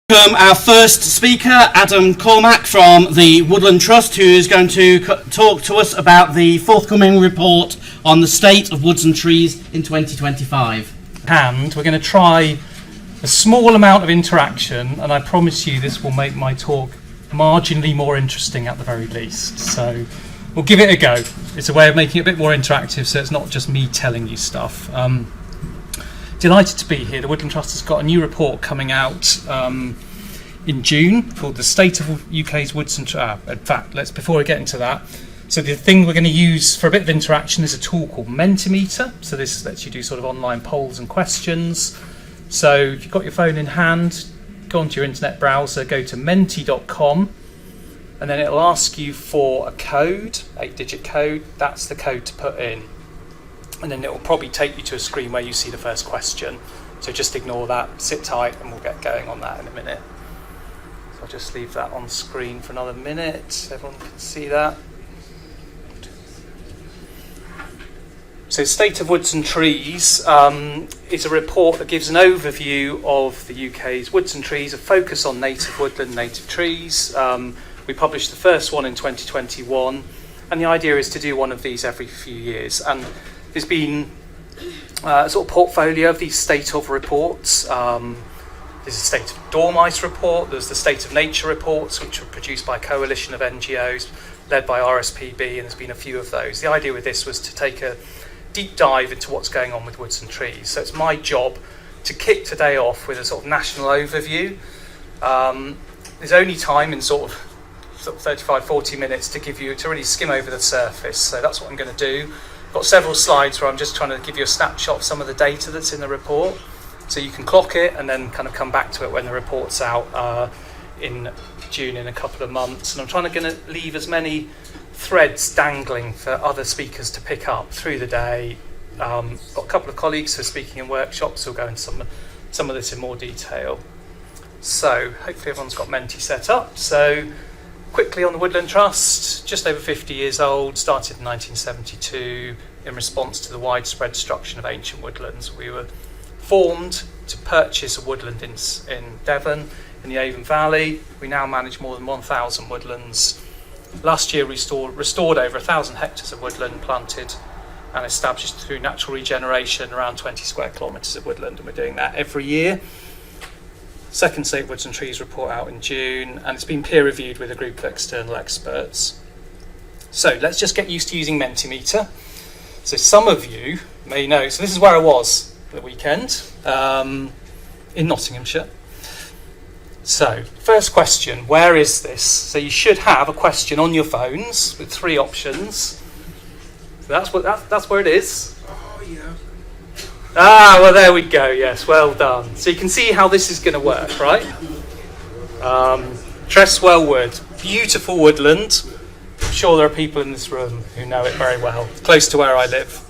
Our first speaker, Adam Cormack from the Woodland Trust, who is going to talk to us about the forthcoming report on the state of woods and trees in 2025. And we're going to try a small amount of interaction, and I promise you this will make my talk marginally more interesting at the very least. So we'll give it a go. It's a way of making it a bit more interactive, so it's not just me telling you stuff. Delighted to be here. The Woodland Trust has got a new report coming out in June called the State of UK's Woods and in fact, before we get into that, so the thing we're going to use for a bit of interaction is a tool called Mentimeter. So this lets you do sort of online polls and questions. So if you've got your phone in hand, go onto your internet browser, go to menti.com, and then it'll ask you for a code, 8-digit code. That's the code to put in. And then it will probably take you to a screen where you see the first question. So just ignore that, sit tight, and we'll get going on that in a minute. So I'll just leave that on screen for another minute. Everyone can see that. So State of Woods and Trees is a report that gives an overview of the UK's woods and trees, a focus on native woodland, native trees. We published the first one in 2021, and the idea is to do one of these every few years. And there's been a sort of portfolio of these state of reports. There's a State of Dormice report, there's the State of Nature reports, which were produced by a coalition of NGOs led by RSPB, and there's been a few of those. The idea with this was to take a deep dive into what's going on with woods and trees. So it's my job to kick today off with a sort of national overview. There's only time in sort of 35-40 minutes to really skim over the surface. So that's what I'm going to do. Got several slides where I'm just trying to give you a snapshot of some of the data that's in the report, so you can clock it and then kind of come back to it when the report's out in June in a couple of months. And I'm trying to leave as many threads dangling for other speakers to pick up through the day. Got a couple of colleagues who are speaking in workshops who'll go into some of this in more detail. So hopefully everyone's got Menti set up. So quickly on the Woodland Trust, just over 50 years old, started in 1972 in response to the widespread destruction of ancient woodlands. We were formed to purchase a woodland in Devon, in the Avon Valley. We now manage more than 1,000 woodlands. Last year we restored over 1,000 hectares of woodland, planted and established through natural regeneration around 20 square kilometres of woodland, and we're doing that every year. Second State of Woods and Trees report out in June, and it's been peer reviewed with a group of external experts. So let's just get used to using Mentimeter. So some of you may know, so this is where I was the weekend, in Nottinghamshire. So first question, where is this? So you should have a question on your phones with three options. So that's where it is. Oh yeah. Well, there we go. Yes, well done. So you can see how this is going to work, right? Tresswell Wood, beautiful woodland. I'm sure there are people in this room who know it very well, close to where I live.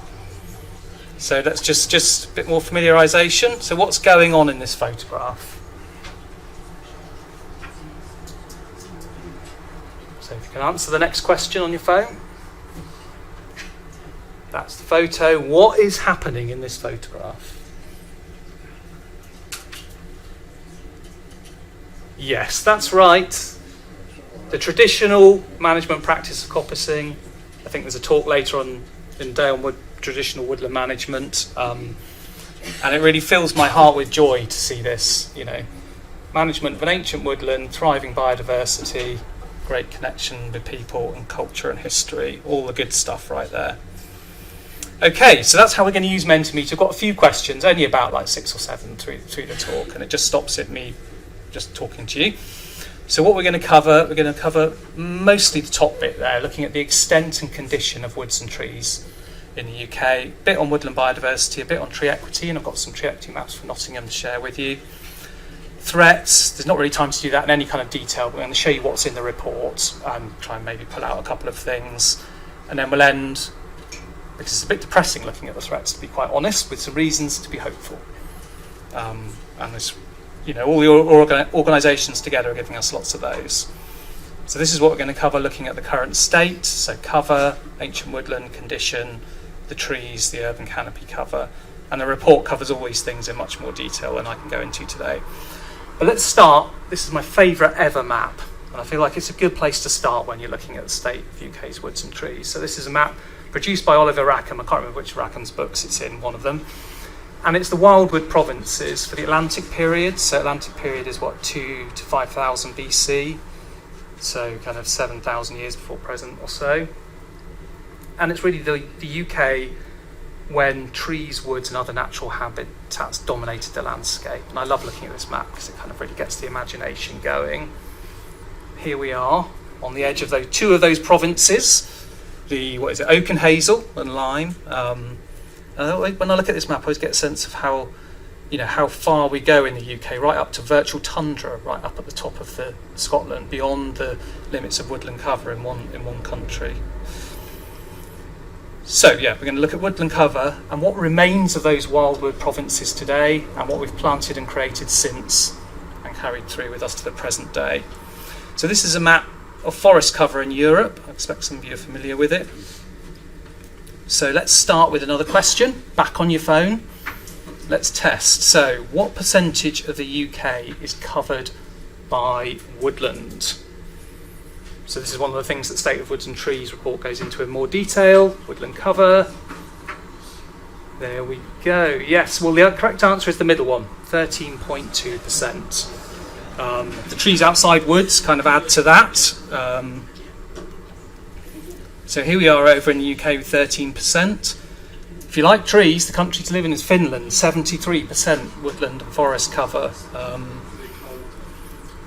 So let's just a bit more familiarisation. So what's going on in this photograph? So if you can answer the next question on your phone. That's the photo. What is happening in this photograph? Yes, that's right. The traditional management practice of coppicing. I think there's a talk later on in day on traditional woodland management. And it really fills my heart with joy to see this. Management of an ancient woodland, thriving biodiversity, great connection with people and culture and history. All the good stuff right there. Okay, so that's how we're going to use Mentimeter. I've got a few questions, only about like 6 or 7 through the talk, and it just stops at me just talking to you. So what we're going to cover mostly the top bit there, looking at the extent and condition of woods and trees in the UK, a bit on woodland biodiversity, a bit on tree equity, and I've got some tree equity maps from Nottingham to share with you. Threats, there's not really time to do that in any kind of detail, but I'm going to show you what's in the report and try and maybe pull out a couple of things. And then we'll end, because it's a bit depressing looking at the threats, to be quite honest, with some reasons to be hopeful. And there's, all the organisations together are giving us lots of those. So this is what we're going to cover, looking at the current state. So cover, ancient woodland condition, the trees, the urban canopy cover. And the report covers all these things in much more detail than I can go into today. But let's start. This is my favourite ever map, and I feel like it's a good place to start when you're looking at the state of UK's woods and trees. So this is a map produced by Oliver Rackham. I can't remember which Rackham's books it's in, one of them. And it's the wildwood provinces for the Atlantic period. So Atlantic period is what, 2 to 5,000 BC. So kind of 7,000 years before present or so. And it's really the UK when trees, woods and other natural habitats dominated the landscape. And I love looking at this map because it kind of really gets the imagination going. Here we are on the edge of those two of those provinces, the oak and hazel and lime. When I look at this map, I always get a sense of how far we go in the UK, right up to virtual tundra, right up at the top of Scotland, beyond the limits of woodland cover in one country. So yeah, we're going to look at woodland cover and what remains of those wildwood provinces today and what we've planted and created since and carried through with us to the present day. So this is a map of forest cover in Europe. I expect some of you are familiar with it. So let's start with another question. Back on your phone. Let's test. So what percentage of the UK is covered by woodland? So this is one of the things that State of Woods and Trees report goes into in more detail. Woodland cover. There we go. Yes, well the correct answer is the middle one, 13.2%. The trees outside woods kind of add to that. So here we are over in the UK with 13%. If you like trees, the country to live in is Finland, 73% woodland and forest cover.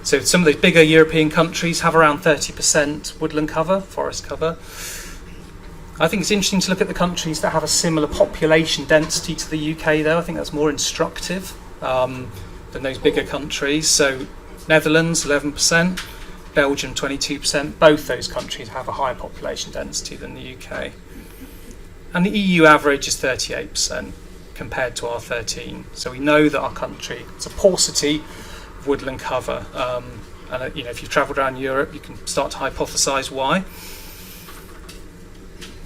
So some of those bigger European countries have around 30% woodland cover, forest cover. I think it's interesting to look at the countries that have a similar population density to the UK though. I think that's more instructive than those bigger countries. So Netherlands, 11%, Belgium, 22%. Both those countries have a higher population density than the UK. And the EU average is 38% compared to our 13%. So we know that our country, it's a paucity of woodland cover. And if you've travelled around Europe, you can start to hypothesise why.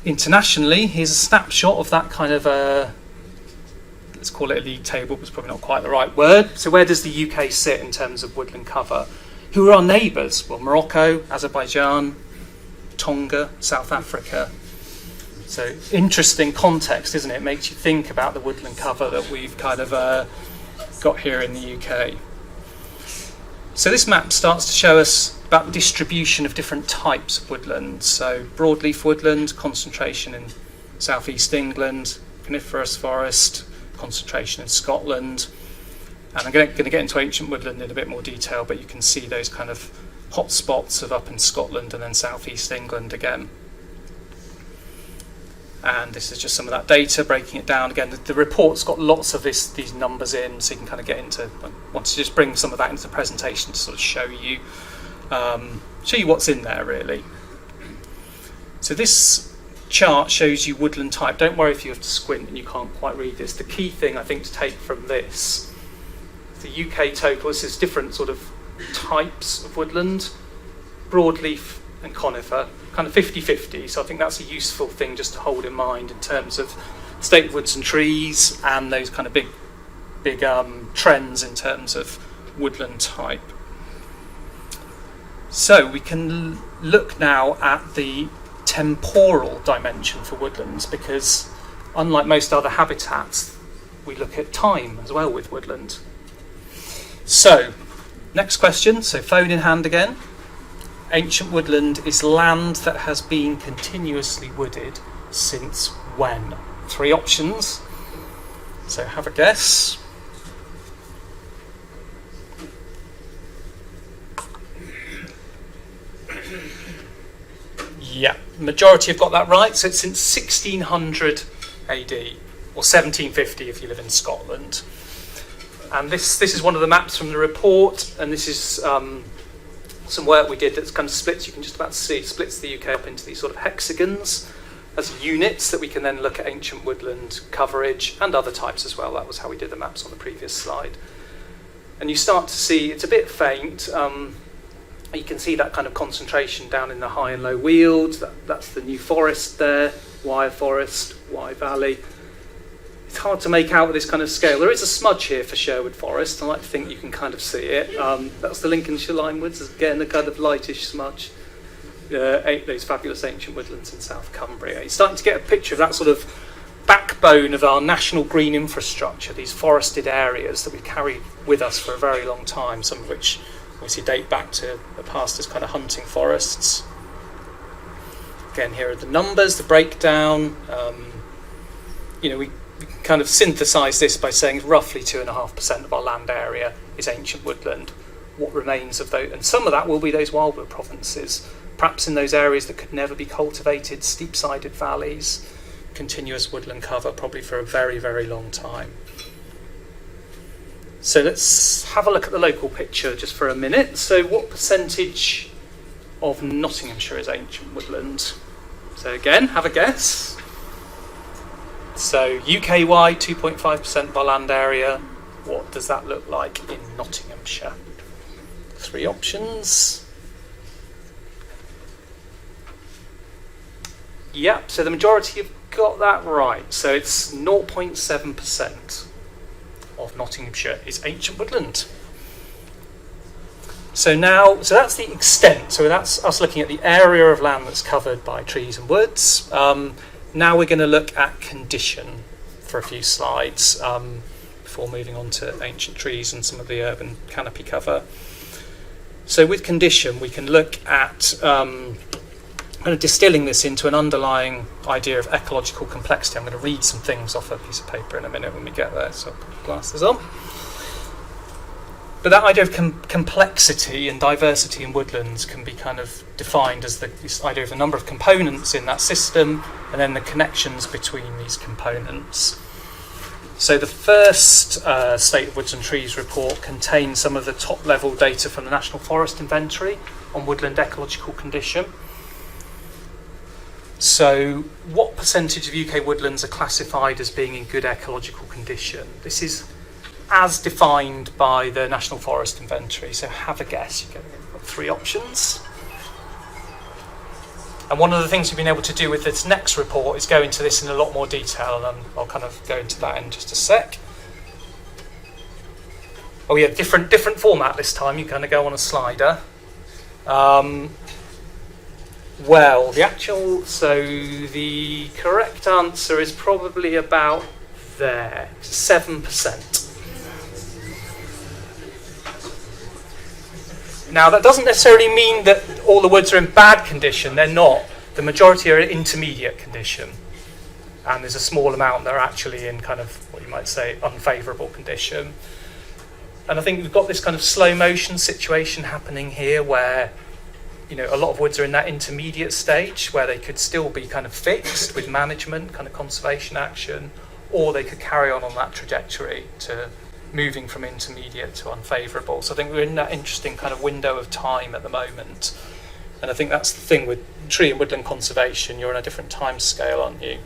Internationally, here's a snapshot of that kind of let's call it a league table, but it's probably not quite the right word. So where does the UK sit in terms of woodland cover? Who are our neighbours? Well, Morocco, Azerbaijan, Tonga, South Africa. So interesting context, isn't it? It makes you think about the woodland cover that we've kind of got here in the UK. So this map starts to show us about the distribution of different types of woodland. So broadleaf woodland, concentration in southeast England, coniferous forest, concentration in Scotland. And I'm going to get into ancient woodland in a bit more detail, but you can see those kind of hot spots of up in Scotland and then southeast England again. And this is just some of that data, breaking it down. Again, the report's got lots of these numbers in, so you can kind of get into. I want to just bring some of that into the presentation to sort of show you what's in there, really. So this chart shows you woodland type. Don't worry if you have to squint and you can't quite read this. The key thing, I think, to take from this, the UK total, this is different sort of types of woodland, broadleaf and conifer, kind of 50-50, so I think that's a useful thing just to hold in mind in terms of state of woods and trees and those kind of big trends in terms of woodland type. So we can look now at the temporal dimension for woodlands, because unlike most other habitats, we look at time as well with woodland. So, next question, so phone in hand again. Ancient woodland is land that has been continuously wooded since when? 3 options. So have a guess. Yeah, majority have got that right. So it's since 1600 AD, or 1750 if you live in Scotland. And this is one of the maps from the report, and this is some work we did that's kind of splits, you can just about see, splits the UK up into these sort of hexagons as units that we can then look at ancient woodland coverage and other types as well. That was how we did the maps on the previous slide. And you start to see, it's a bit faint, you can see that kind of concentration down in the high and low weald, that's the New Forest there, Wye Forest, Wye Valley. it's hard to make out with this kind of scale. There is a smudge here for Sherwood Forest. I like to think you can kind of see it. That's the Lincolnshire Lime Woods, again, a kind of lightish smudge. Those fabulous ancient woodlands in South Cumbria. You're starting to get a picture of that sort of backbone of our national green infrastructure, these forested areas that we've carried with us for a very long time, some of which obviously date back to the past as kind of hunting forests. Again, here are the numbers, the breakdown. We kind of synthesise this by saying roughly 2.5% of our land area is ancient woodland. What remains of those, and some of that will be those wildwood provinces, perhaps in those areas that could never be cultivated, steep-sided valleys, continuous woodland cover, probably for a very, very long time. So let's have a look at the local picture just for a minute. So what percentage of Nottinghamshire is ancient woodland? So again, have a guess. So UK-wide, 2.5% of our land area. What does that look like in Nottinghamshire? 3 options. Yep, so the majority have got that right. So it's 0.7% of Nottinghamshire is ancient woodland. So that's the extent. So that's us looking at the area of land that's covered by trees and woods. Now we're going to look at condition for a few slides before moving on to ancient trees and some of the urban canopy cover. So with condition, we can look at kind of distilling this into an underlying idea of ecological complexity. I'm going to read some things off a piece of paper in a minute when we get there, so I'll put my glasses on. But that idea of complexity and diversity in woodlands can be kind of defined as this idea of the number of components in that system and then the connections between these components. So the first State of Woods and Trees report contains some of the top level data from the National Forest Inventory on woodland ecological condition. So what percentage of UK woodlands are classified as being in good ecological condition? This is as defined by the National Forest Inventory, so have a guess. You've got 3 options. And one of the things we've been able to do with this next report is go into this in a lot more detail, and I'll kind of go into that in just a sec. Oh yeah, different format this time. You kind of go on a slider. Well, the correct answer is probably about there, 7%. Now, that doesn't necessarily mean that all the woods are in bad condition. They're not. The majority are in intermediate condition. And there's a small amount that are actually in kind of what you might say unfavourable condition. And I think we've got this kind of slow motion situation happening here where a lot of woods are in that intermediate stage where they could still be kind of fixed with management, kind of conservation action, or they could carry on that trajectory to moving from intermediate to unfavourable. So I think we're in that interesting kind of window of time at the moment. And I think that's the thing with tree and woodland conservation. You're on a different time scale, aren't you?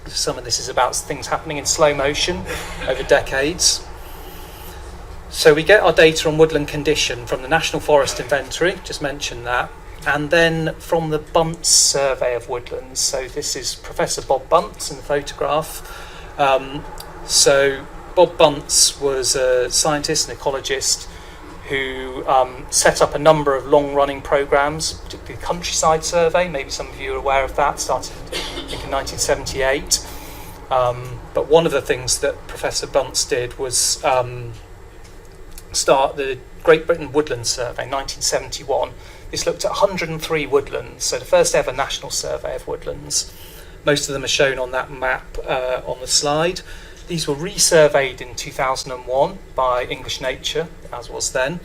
Some of this is about things happening in slow motion over decades. So we get our data on woodland condition from the National Forest Inventory, just mentioned that, and then from the Bunce Survey of Woodlands. So this is Professor Bob Bunce in the photograph. So Bob Bunce was a scientist and ecologist who set up a number of long-running programmes, particularly the Countryside Survey. Maybe some of you are aware of that, started I think in 1978. But one of the things that Professor Bunce did was start the Great Britain Woodland Survey in 1971. This looked at 103 woodlands, so the first ever national survey of woodlands. Most of them are shown on that map on the slide. These were resurveyed in 2001 by English Nature, as was then,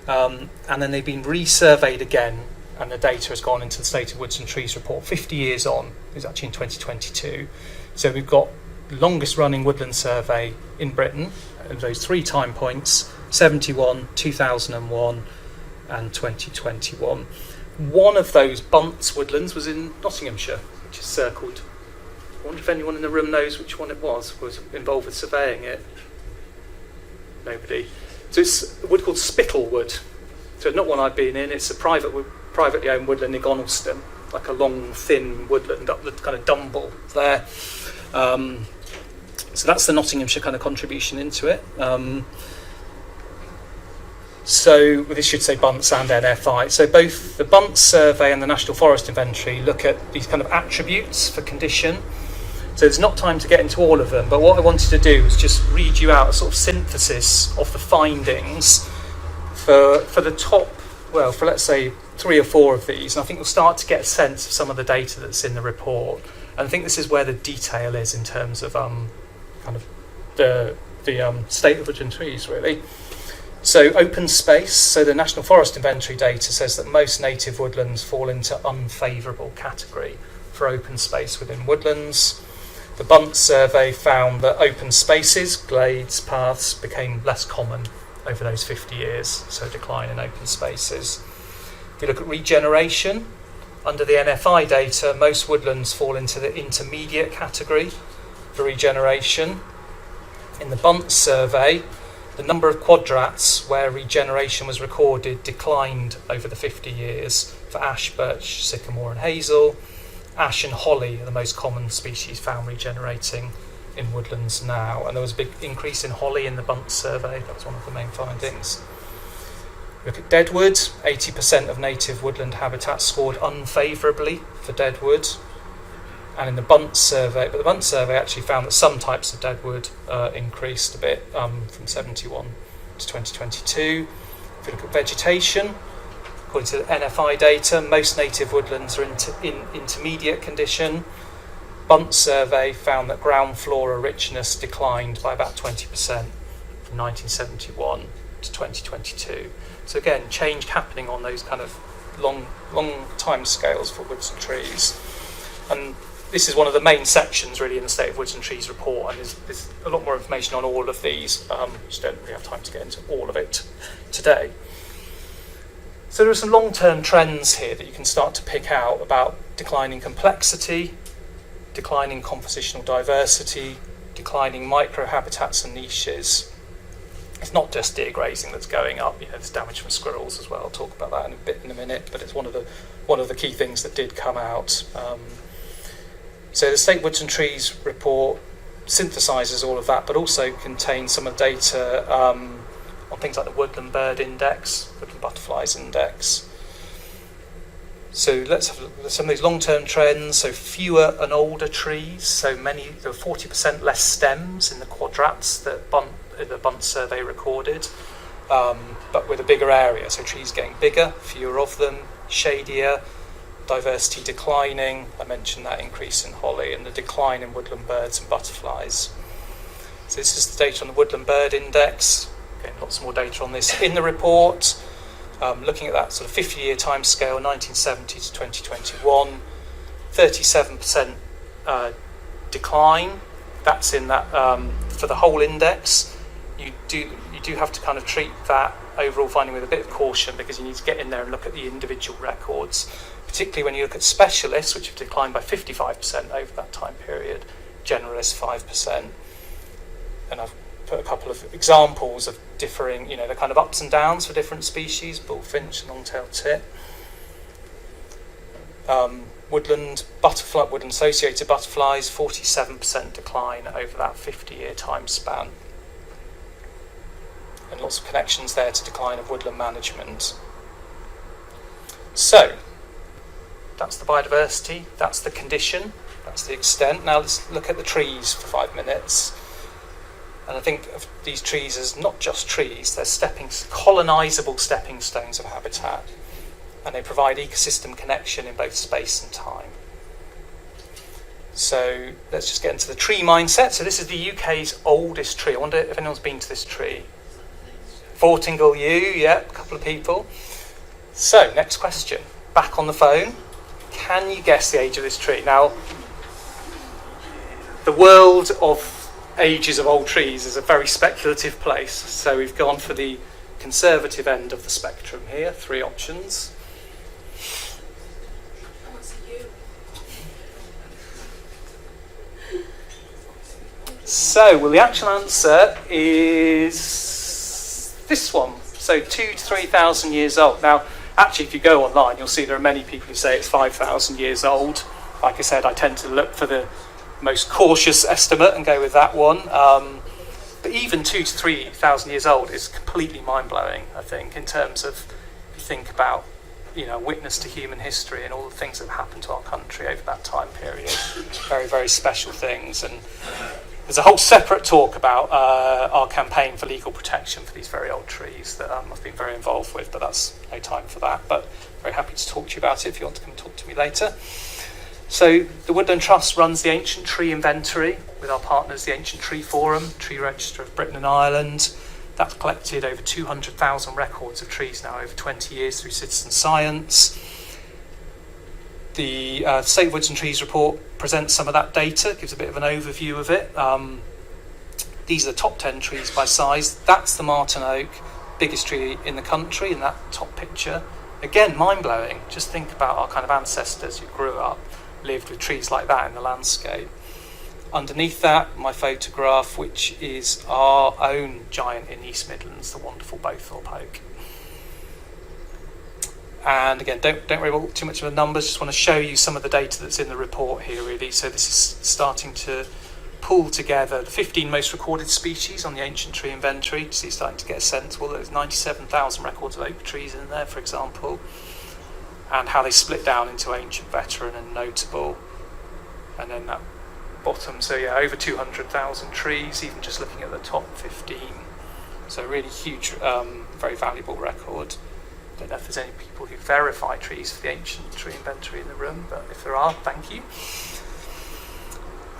and then they've been resurveyed again, and the data has gone into the State of Woods and Trees report 50 years on. It was actually in 2022. So we've got the longest running woodland survey in Britain, at those 3 time points, 71, 2001 and 2021. One of those Bunce woodlands was in Nottinghamshire, which is circled. I wonder if anyone in the room knows which one it was involved with surveying it. Nobody. So it's a wood called Spittlewood. So not one I've been in, it's a privately owned woodland in Gonalston, like a long, thin woodland up the kind of Dumble there. So that's the Nottinghamshire kind of contribution into it. So this should say Bunts and NFI. So both the Bunts survey and the National Forest Inventory look at these kind of attributes for condition. So there's not time to get into all of them, but what I wanted to do was just read you out a sort of synthesis of the findings for the top, well, for let's say 3 or 4 of these. And I think you'll start to get a sense of some of the data that's in the report. And I think this is where the detail is in terms of kind of the state of woodland trees, really. So open space, so the National Forest Inventory data says that most native woodlands fall into unfavourable category for open space within woodlands. The Bunts survey found that open spaces, glades, paths became less common over those 50 years, so a decline in open spaces. If you look at regeneration, under the NFI data, most woodlands fall into the intermediate category for regeneration. In the Bunts survey, the number of quadrats where regeneration was recorded declined over the 50 years for ash, birch, sycamore and hazel. Ash and holly are the most common species found regenerating in woodlands now, and there was a big increase in holly in the Bunts survey. That was one of the main findings. Look at deadwood, 80% of native woodland habitats scored unfavourably for deadwood. And in the Bunts survey, but the Bunts survey actually found that some types of deadwood increased a bit from 71 to 2022. If you look at vegetation, according to the NFI data, most native woodlands are in intermediate condition. Bunts survey found that ground flora richness declined by about 20% from 1971 to 2022. So again, change happening on those kind of long time scales for woods and trees. And this is one of the main sections really in the State of Woods and Trees report, and there's a lot more information on all of these. Just don't really have time to get into all of it today. So there are some long-term trends here that you can start to pick out about declining complexity, declining compositional diversity, declining microhabitats and niches. It's not just deer grazing that's going up. There's damage from squirrels as well. I'll talk about that in a minute, but it's one of the key things that did come out. So the State Woods and Trees report synthesises all of that, but also contains some of the data on things like the Woodland Bird Index, Woodland Butterflies Index. So let's have a look at some of these long-term trends. So fewer and older trees. So there are 40% less stems in the quadrats that the Bunts survey recorded, but with a bigger area. So trees getting bigger, fewer of them, shadier. Diversity declining, I mentioned that increase in holly, and the decline in woodland birds and butterflies. So this is the data on the Woodland Bird Index. Again, lots more data on this in the report. Looking at that sort of 50-year time scale, 1970 to 2021, 37% decline. That's in that for the whole index. You do have to kind of treat that overall finding with a bit of caution, because you need to get in there and look at the individual records, particularly when you look at specialists, which have declined by 55% over that time period, generalists 5%. And I've put a couple of examples of differing, the kind of ups and downs for different species, bullfinch, long-tailed tit. Woodland associated butterflies, 47% decline over that 50-year time span. And lots of connections there to decline of woodland management. So, that's the biodiversity, that's the condition, that's the extent. Now let's look at the trees for 5 minutes. And I think of these trees as not just trees, they're colonisable stepping stones of habitat. And they provide ecosystem connection in both space and time. So let's just get into the tree mindset. So this is the UK's oldest tree. I wonder if anyone's been to this tree. Fortingle Yew, yeah, a couple of people. So, next question. Back on the phone. Can you guess the age of this tree? Now, the world of ages of old trees is a very speculative place. So we've gone for the conservative end of the spectrum here. 3 options. So, well, the actual answer is this one. So 2,000 to 3,000 years old. Now, actually, if you go online, you'll see there are many people who say it's 5,000 years old. Like I said, I tend to look for the most cautious estimate and go with that one. But even 2,000 to 3,000 years old is completely mind-blowing, I think, in terms of, if you think about, witness to human history and all the things that have happened to our country over that time period. Very, very special things. And there's a whole separate talk about our campaign for legal protection for these very old trees that I've been very involved with, but that's no time for that. But very happy to talk to you about it if you want to come and talk to me later. So the Woodland Trust runs the Ancient Tree Inventory with our partners, the Ancient Tree Forum, Tree Register of Britain and Ireland. That's collected over 200,000 records of trees now over 20 years through citizen science. The State of Woods and Trees report presents some of that data, gives a bit of an overview of it. These are the top 10 trees by size. That's the Martin Oak, biggest tree in the country in that top picture. Again, mind-blowing. Just think about our kind of ancestors who grew up, lived with trees like that in the landscape. Underneath that, my photograph, which is our own giant in East Midlands, the wonderful Bowthorpe Oak. And again, don't worry about too much of the numbers, just want to show you some of the data that's in the report here, really. So this is starting to pull together the 15 most recorded species on the Ancient Tree Inventory. So you're starting to get a sense, well, there's 97,000 records of oak trees in there, for example, and how they split down into ancient, veteran, and notable. And then that bottom, so yeah, over 200,000 trees, even just looking at the top 15. So really huge, very valuable record. Don't know if there's any people who verify trees for the Ancient Tree Inventory in the room, but if there are, thank you.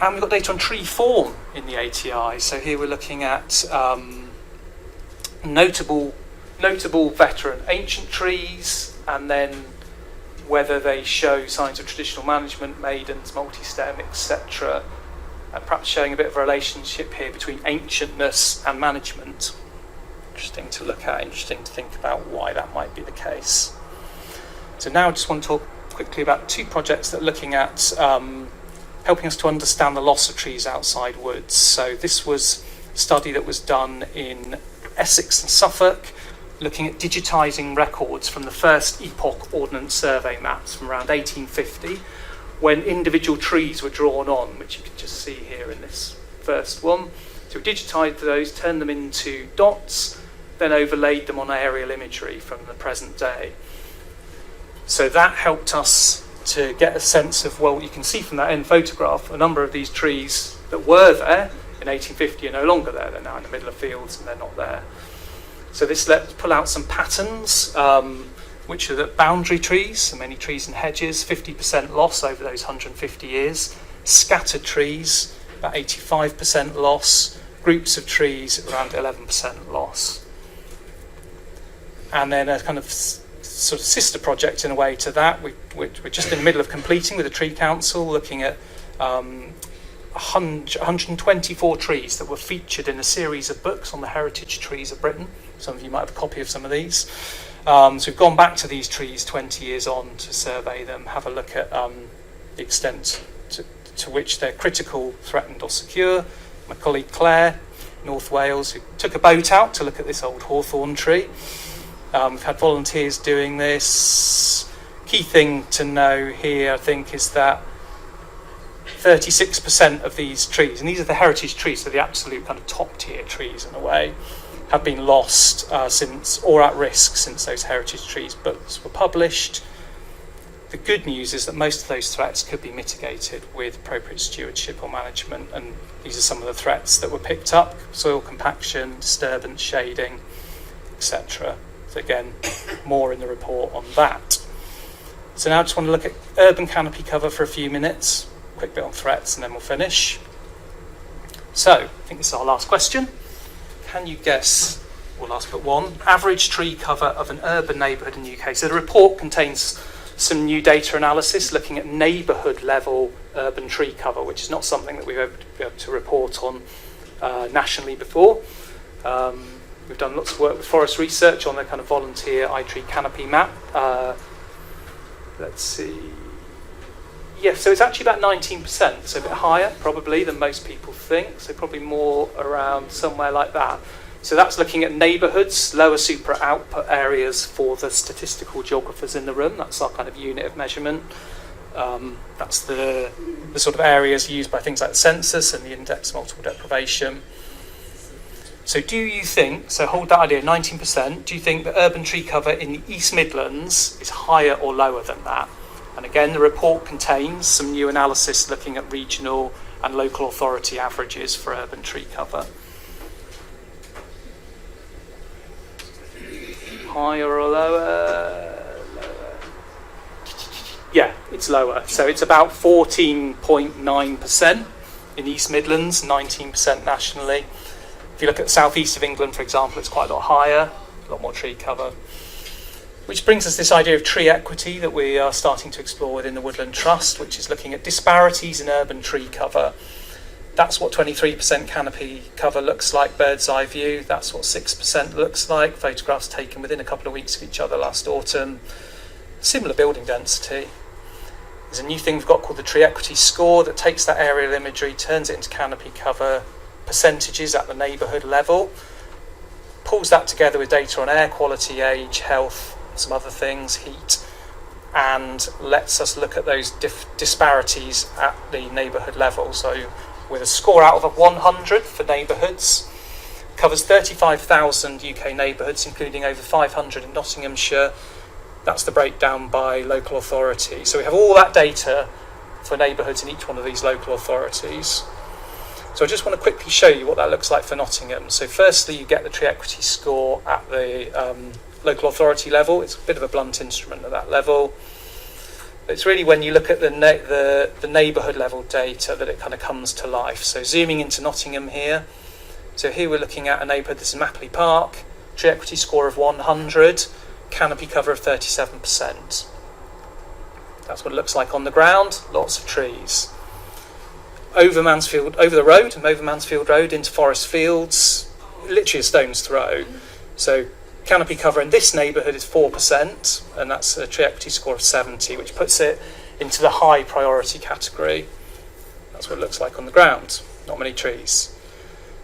And we've got data on tree form in the ATI. So here we're looking at notable veteran ancient trees, and then whether they show signs of traditional management, maidens, multi-stem, etc. And perhaps showing a bit of a relationship here between ancientness and management. Interesting to look at, interesting to think about why that might be the case. So now I just want to talk quickly about two projects that are looking at helping us to understand the loss of trees outside woods. So this was a study that was done in Essex and Suffolk, looking at digitising records from the first epoch ordnance survey maps from around 1850, when individual trees were drawn on, which you can just see here in this first one. So we digitised those, turned them into dots, then overlaid them on aerial imagery from the present day. So that helped us to get a sense of, well, you can see from that end photograph, a number of these trees that were there in 1850 are no longer there. They're now in the middle of fields and they're not there. So this lets pull out some patterns, which are the boundary trees, so many trees and hedges, 50% loss over those 150 years. Scattered trees, about 85% loss. Groups of trees, around 11% loss. And then a kind of sort of sister project in a way to that, we're just in the middle of completing with the Tree Council, looking at 124 trees that were featured in a series of books on the heritage trees of Britain. Some of you might have a copy of some of these. So we've gone back to these trees 20 years on to survey them, have a look at the extent to which they're critical, threatened or secure. My colleague Claire, North Wales, who took a boat out to look at this old hawthorn tree. We've had volunteers doing this. Key thing to know here, I think, is that 36% of these trees, and these are the heritage trees, so the absolute kind of top tier trees in a way, have been lost since, or at risk since those heritage trees books were published. The good news is that most of those threats could be mitigated with appropriate stewardship or management, and these are some of the threats that were picked up: soil compaction, disturbance, shading, etc. So again, more in the report on that. So now I just want to look at urban canopy cover for a few minutes, quick bit on threats, and then we'll finish. So I think this is our last question. Can you guess, or last but one, average tree cover of an urban neighbourhood in the UK? So the report contains some new data analysis looking at neighbourhood level urban tree cover, which is not something that we've been able to report on nationally before. We've done lots of work with Forest Research on the kind of volunteer iTree canopy map. Let's see. Yeah, so it's actually about 19%, so a bit higher probably than most people think, so probably more around somewhere like that. So that's looking at neighbourhoods, lower super output areas for the statistical geographers in the room. That's our kind of unit of measurement. That's the sort of areas used by things like the census and the index of multiple deprivation. So do you think, so hold that idea, 19%, do you think that urban tree cover in the East Midlands is higher or lower than that? And again, the report contains some new analysis looking at regional and local authority averages for urban tree cover. Higher or lower? Lower. Yeah, it's lower. So it's about 14.9% in East Midlands, 19% nationally. If you look at the southeast of England, for example, it's quite a lot higher, a lot more tree cover. Which brings us this idea of tree equity that we are starting to explore within the Woodland Trust, which is looking at disparities in urban tree cover. That's what 23% canopy cover looks like, bird's eye view. That's what 6% looks like, photographs taken within a couple of weeks of each other last autumn. Similar building density. There's a new thing we've got called the tree equity score that takes that aerial imagery, turns it into canopy cover percentages at the neighbourhood level, pulls that together with data on air quality, age, health, some other things, heat, and lets us look at those disparities at the neighbourhood level. So with a score out of 100 for neighbourhoods, covers 35,000 UK neighbourhoods, including over 500 in Nottinghamshire. That's the breakdown by local authority. So we have all that data for neighbourhoods in each one of these local authorities. So I just want to quickly show you what that looks like for Nottingham. So firstly, you get the tree equity score at the local authority level. It's a bit of a blunt instrument at that level. It's really when you look at the neighbourhood level data that it kind of comes to life. So zooming into Nottingham here. So here we're looking at a neighbourhood, this is Mapley Park, tree equity score of 100, canopy cover of 37%. That's what it looks like on the ground, lots of trees. Over the road, over Mansfield Road into Forest Fields, literally a stone's throw. So canopy cover in this neighbourhood is 4%, and that's a tree equity score of 70, which puts it into the high priority category. That's what it looks like on the ground, not many trees.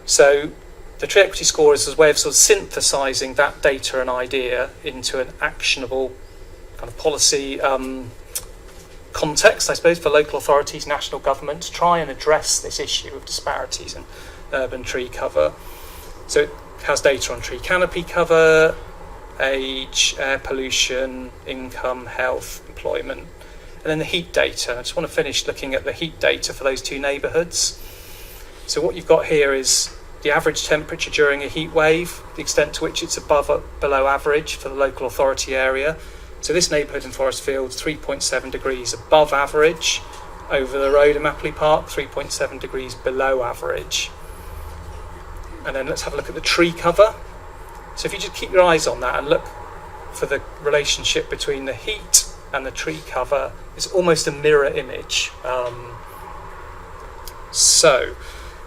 So the tree equity score is a way of sort of synthesising that data and idea into an actionable kind of policy context, I suppose, for local authorities, national government, to try and address this issue of disparities in urban tree cover. So it has data on tree canopy cover, age, air pollution, income, health, employment, and then the heat data. I just want to finish looking at the heat data for those two neighbourhoods. So what you've got here is the average temperature during a heat wave, the extent to which it's above or below average for the local authority area. So this neighbourhood in Forest Fields, 3.7 degrees above average. Over the road in Mapley Park, 3.7 degrees below average. And then let's have a look at the tree cover. So if you just keep your eyes on that and look for the relationship between the heat and the tree cover, it's almost a mirror image. So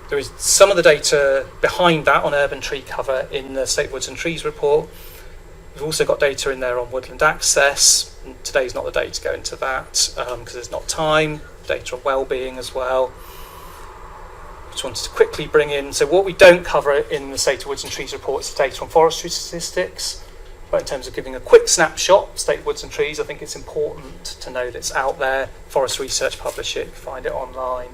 there is some of the data behind that on urban tree cover in the State Woods and Trees report. We've also got data in there on woodland access. Today's not the day to go into that because there's not time. Data on well-being as well. Just wanted to quickly bring in, so what we don't cover in the State of Woods and Trees report is data on forestry statistics. But in terms of giving a quick snapshot, State of Woods and Trees, I think it's important to know that it's out there. Forest Research publish it, you can find it online.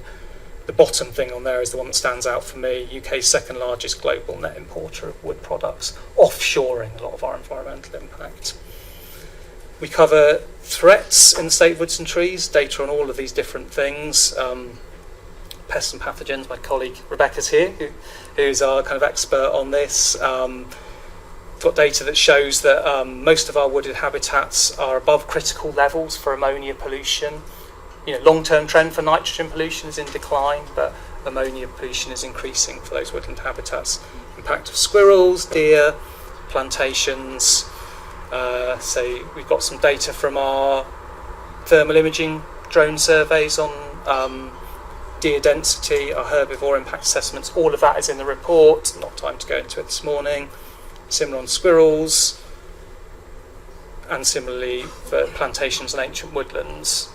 The bottom thing on there is the one that stands out for me, UK's second largest global net importer of wood products, offshoring a lot of our environmental impact. We cover threats in the State of Woods and Trees, data on all of these different things. Pests and pathogens, my colleague Rebecca's here, who's our kind of expert on this. Got data that shows that most of our wooded habitats are above critical levels for ammonia pollution. Long-term trend for nitrogen pollution is in decline, but ammonia pollution is increasing for those woodland habitats. Impact of squirrels, deer, plantations. So we've got some data from our thermal imaging drone surveys on deer density, our herbivore impact assessments. All of that is in the report. Not time to go into it this morning. Similar on squirrels, and similarly for plantations and ancient woodlands.